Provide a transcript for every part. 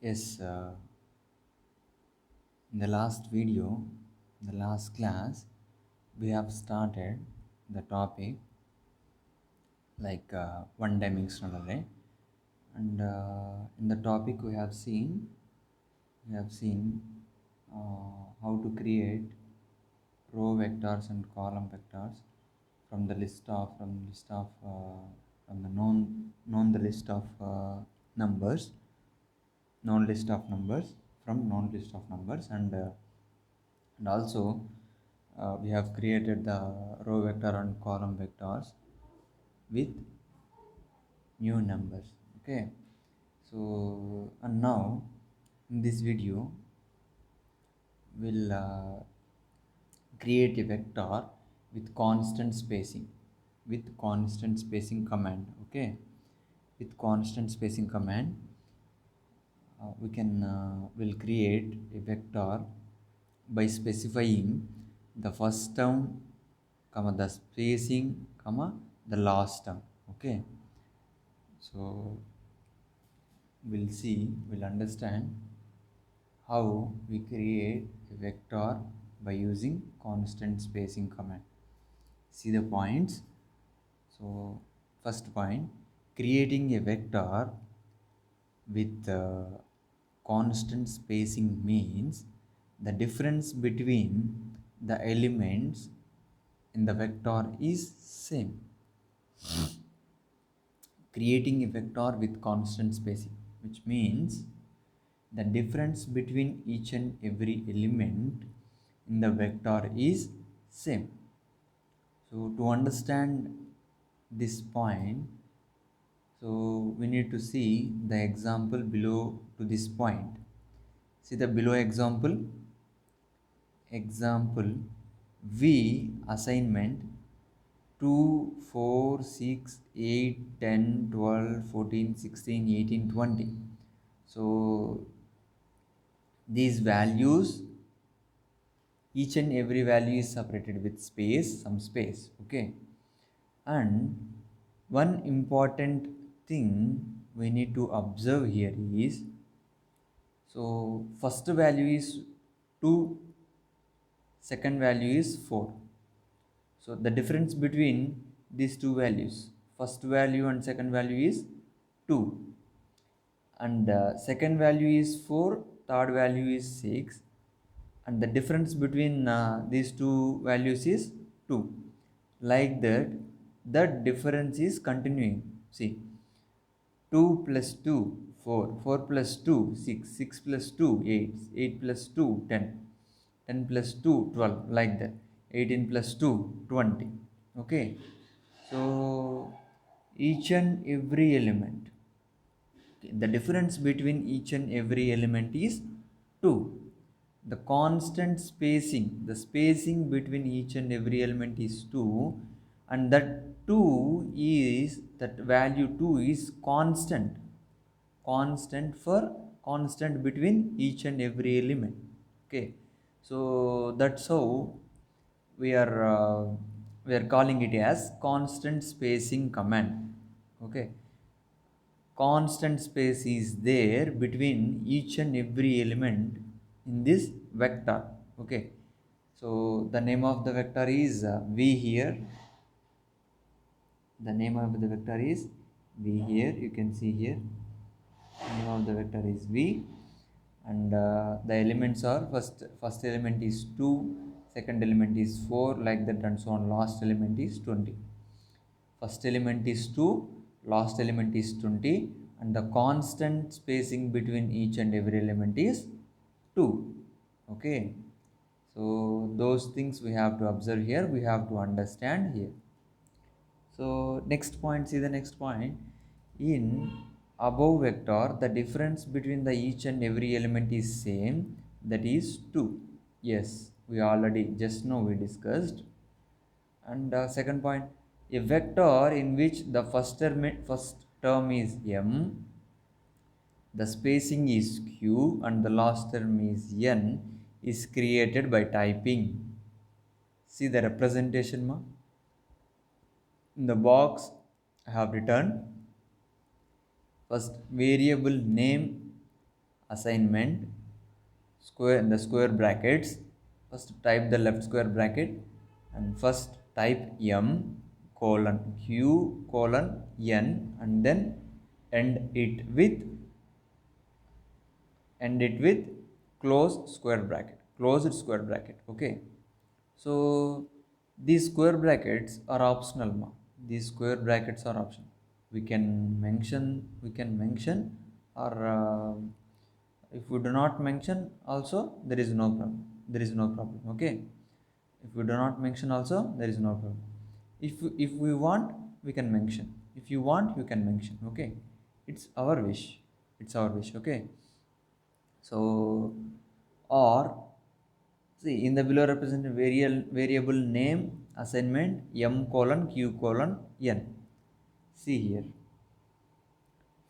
Yes, in the last video, in the last class, we have started the topic like one dimensional array, and in the topic we have seen how to create row vectors and column vectors from the known the list of numbers known list of numbers from known list of numbers and also we have created the row vector and column vectors with new numbers. Okay, so and now in this video we'll create a vector with constant spacing command. Okay, with constant spacing command we can will create a vector by specifying the first term comma the spacing comma the last term. Okay, so we'll understand how we create a vector by using constant spacing command. See the points. So first point, creating a vector with constant spacing means the difference between the elements in the vector is same. Creating a vector with constant spacing, which means the difference between each and every element in the vector is same. So to understand this point, so we need to see the example below to this point. See the below example V assignment 2, 4, 6, 8, 10, 12, 14, 16, 18, 20. So these values, each and every value is separated with some space. Okay, and one important thing we need to observe here is, so first value is 2, second value is 4. So the difference between these two values, first value and second value is 2, and second value is 4, third value is 6, and the difference between these two values is 2. Like that, that difference is continuing. See, 2 plus 2 4, 4 plus 2 6, 6 plus 2 8, 8 plus 2 10, 10 plus 2 12, like that, 18 plus 2 20. Okay, so each and every element, the difference between each and every element is 2. The constant spacing, the spacing between each and every element is 2, and that 2 is, that value 2 is constant for constant between each and every element. Okay, so that's how we are calling it as constant spacing command. Okay, constant space is there between each and every element in this vector. Okay, so the name of the vector is v here. The name of the vector is v here, you can see here. The name of the vector is v, and the elements are, first element is 2, second element is 4, like that, and so on. Last element is 20. First element is 2, last element is 20, and the constant spacing between each and every element is 2. Okay, so those things we have to observe here, we have to understand here. So next point, see the next point. In above vector, the difference between the each and every element is same, that is 2. Yes, we already just now we discussed. And second point, a vector in which the first term is m, the spacing is q, and the last term is n, is created by typing. See the representation ma? In the box I have written first variable name assignment square in the square brackets. First type the left square bracket and first type m colon q colon n and then end it with closed square bracket. Okay, so these square brackets are optional ma. These square brackets are optional. We can mention or if we do not mention also there is no problem. Okay, if we do not mention also there is no problem. If we want we can mention, if you want you can mention. Okay, it's our wish, okay. So or see in the below represented variable name assignment m colon q colon n. See here,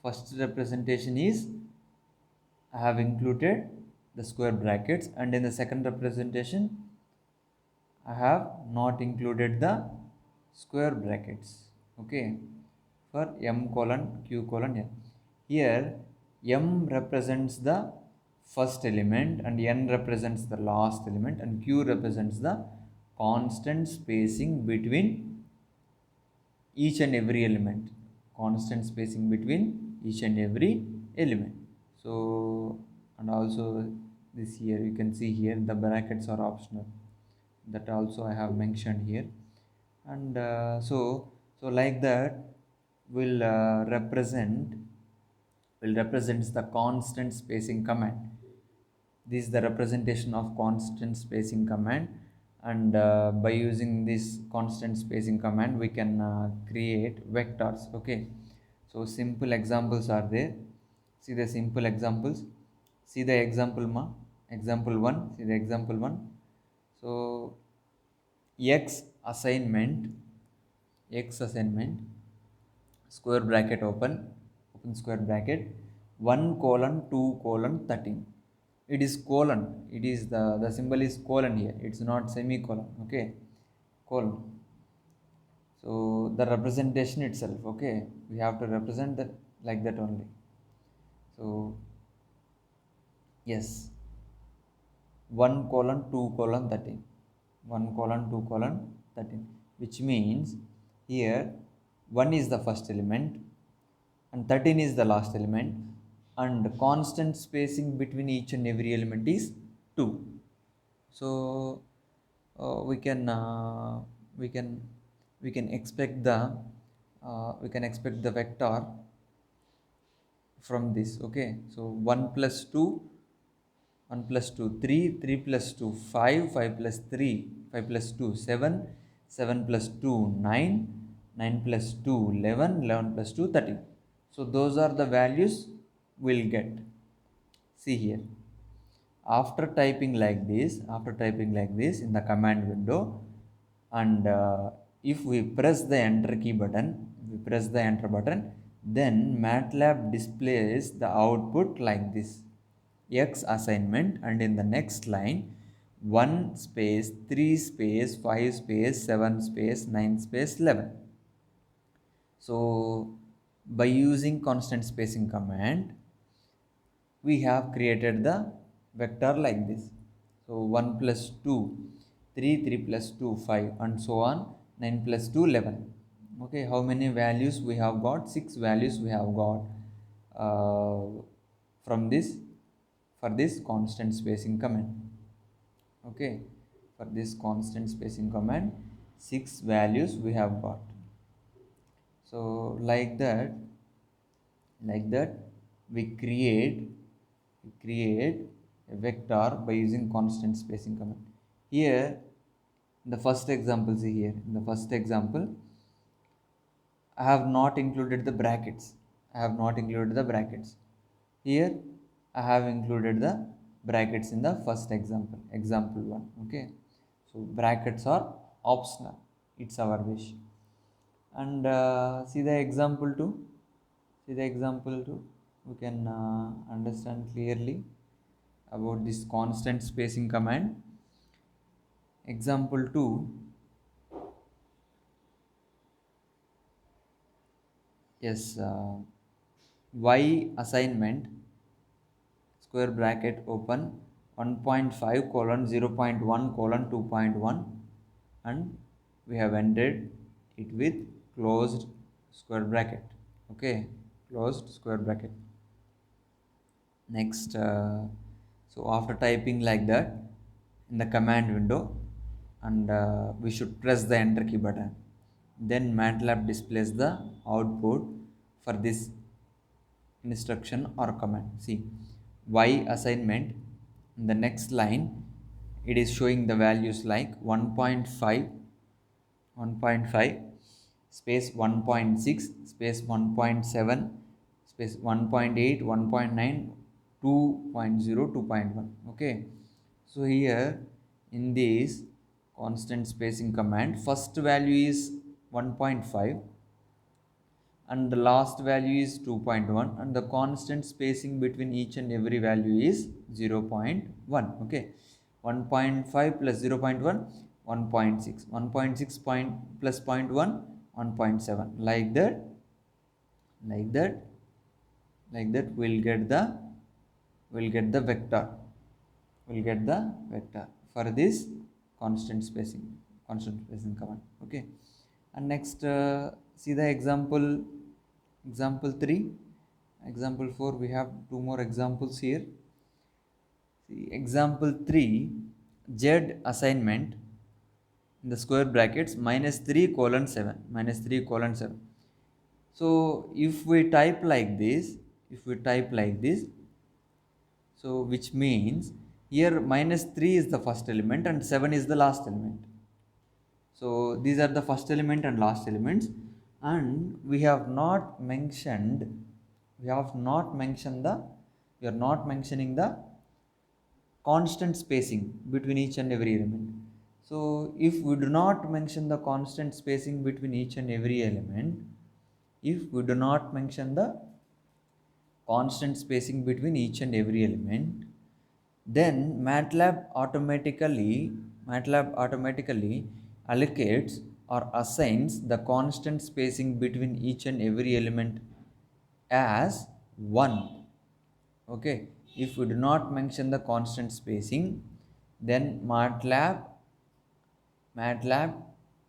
first representation is I have included the square brackets, and in the second representation I have not included the square brackets. Okay, for m colon q colon n. Here m represents the first element and n represents the last element and q represents the constant spacing between each and every element. Constant spacing between each and every element. So and also this here you can see here the brackets are optional, that also I have mentioned here. And so like that will represents the constant spacing command. This is the representation of constant spacing command, and by using this constant spacing command we can create vectors. Okay, so simple examples are there. See the simple examples. See the example ma. Example 1. See the example 1. So x assignment square bracket open square bracket 1 colon 2 colon 13. It is colon, it is the symbol is colon here, it's not semicolon. Okay, colon. So the representation itself, okay, we have to represent that like that only. So yes, 1 colon 2 colon 13, 1 colon 2 colon 13, which means here 1 is the first element and 13 is the last element, and constant spacing between each and every element is 2. So we can we can we can expect the vector from this. Okay, so 1 plus 2, 1 plus 2 3, 3 plus 2 5, 5 plus 3, 5 plus 2 7, 7 plus 2 9, 9 plus 2 11, 11 plus 2 13. So those are the values we'll get. See here, after typing like this in the command window, and if we press the enter key button, then MATLAB displays the output like this: x assignment, and in the next line 1 space 3 space 5 space 7 space 9 space 11. So by using constant spacing command we have created the vector like this. So 1 plus 2 3, 3 plus 2 5, and so on, 9 plus 2 11. Okay, how many values we have got? 6 values we have got uh, from this, for this constant spacing command. Okay, for this constant spacing command 6 values we have got. So like that we create a vector by using constant spacing command. Here in the first example, see here in the first example I have not included the brackets. Here I have included the brackets in the first example, example 1. Okay, so brackets are optional, it's our wish. And see the example 2. We can understand clearly about this constant spacing command. Example 2, yes, y assignment square bracket open 1.5 colon 0.1 colon 2.1, and we have ended it with closed square bracket. Okay, closed square bracket. Next, so after typing like that in the command window, and we should press the enter key button, then MATLAB displays the output for this instruction or command. See, Y assignment, in the next line it is showing the values like 1.5, 1.5 space 1.6 space 1.7 space 1.8, 1.9, 2.0, 2.1. Okay, so here in this constant spacing command, first value is 1.5 and the last value is 2.1, and the constant spacing between each and every value is 0.1. Okay, 1.5 plus 0.1, 1.6, 1.6 point plus 0.1, 1.7, like that, like that, like that. We'll get the vector, we'll get the vector for this constant spacing, command. Okay, and next, see the example 3, example 4. We have two more examples here. See, example 3, z assignment in the square brackets -3 colon 7, -3 colon 7. So if we type like this, so which means here -3 is the first element and 7 is the last element. So these are the first element and last elements, and we have not mentioned, we are not mentioning the constant spacing between each and every element. So if we do not mention the constant spacing between each and every element, if we do not mention the constant spacing between each and every element, then MATLAB automatically allocates or assigns the constant spacing between each and every element as 1. Okay, if we do not mention the constant spacing, then MATLAB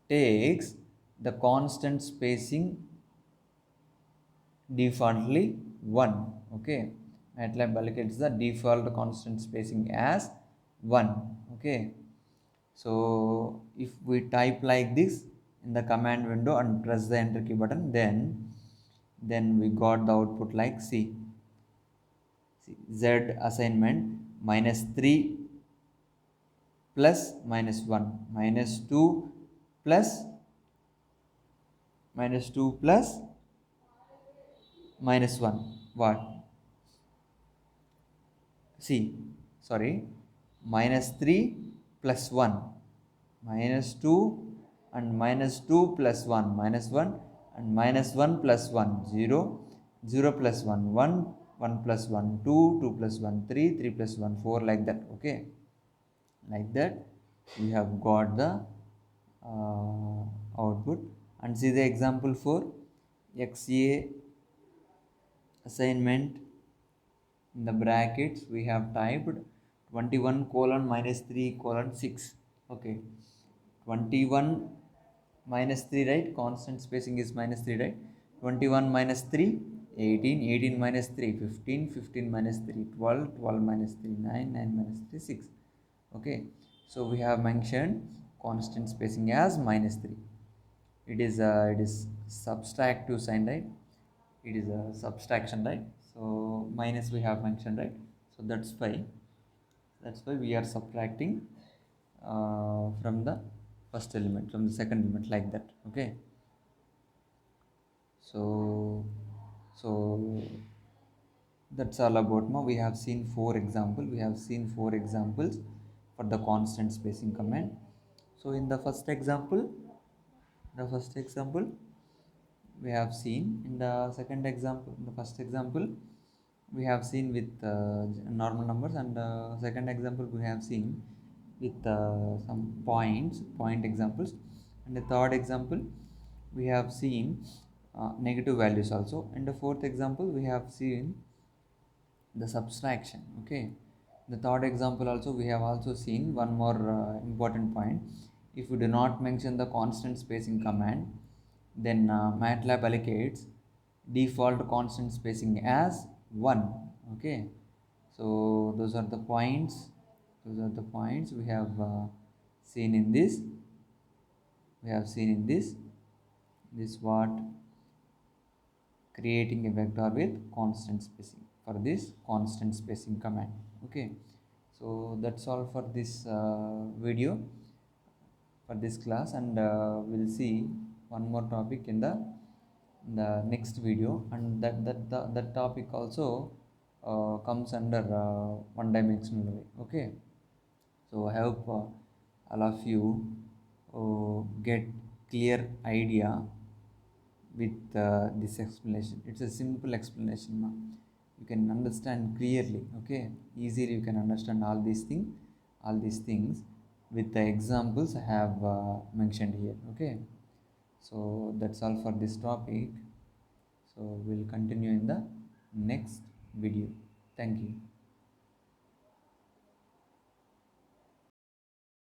takes the constant spacing defaultly 1. Okay, MATLAB allocates the default constant spacing as 1. Okay, so if we type like this in the command window and press the enter key button, then we got the output like, see, z assignment -3 plus -1, -2 plus -1. What? See, sorry, -3 plus 1, -2, and -2 plus 1, -1, and -1 plus 1, 0, 0 plus 1, 1, 1 plus 1, 2, 2 plus 1, 3, 3 plus 1, 4, like that. Okay, like that we have got the output. And see the example 4, XA assignment, in the brackets we have typed 21 colon -3 colon 6. Okay, 21 minus 3, right? Constant spacing is -3, right? 21 minus 3, 18, 18 minus 3, 15, 15 minus 3, 12, 12 minus 3, 9, 9 minus 3, 6. Okay, so we have mentioned constant spacing as -3. It is subtractive sign, right? It is a subtraction, right? So minus we have mentioned, right? So that's why we are subtracting from the first element, from the second element, like that. Okay, so that's all about now. We have seen four examples for the constant spacing command. So in the first example, we have seen, in the second example, in the first example we have seen with normal numbers, and second example we have seen with some point examples, and the third example we have seen negative values also, and the fourth example we have seen the subtraction. Okay, the third example also we have also seen one more important point. If you do not mention the constant spacing command, then MATLAB allocates default constant spacing as 1. Okay, so those are the points we have seen in this. This what creating a vector with constant spacing for this constant spacing command. Okay, so that's all for this video, for this class, and we'll see one more topic in the next video, and that topic also comes under one dimensional array. Okay, so I hope all of you get clear idea with this explanation. It's a simple explanation now. You can understand clearly. Okay, easily you can understand all these things with the examples I have mentioned here. Okay, so that's all for this topic. So we'll continue in the next video. Thank you.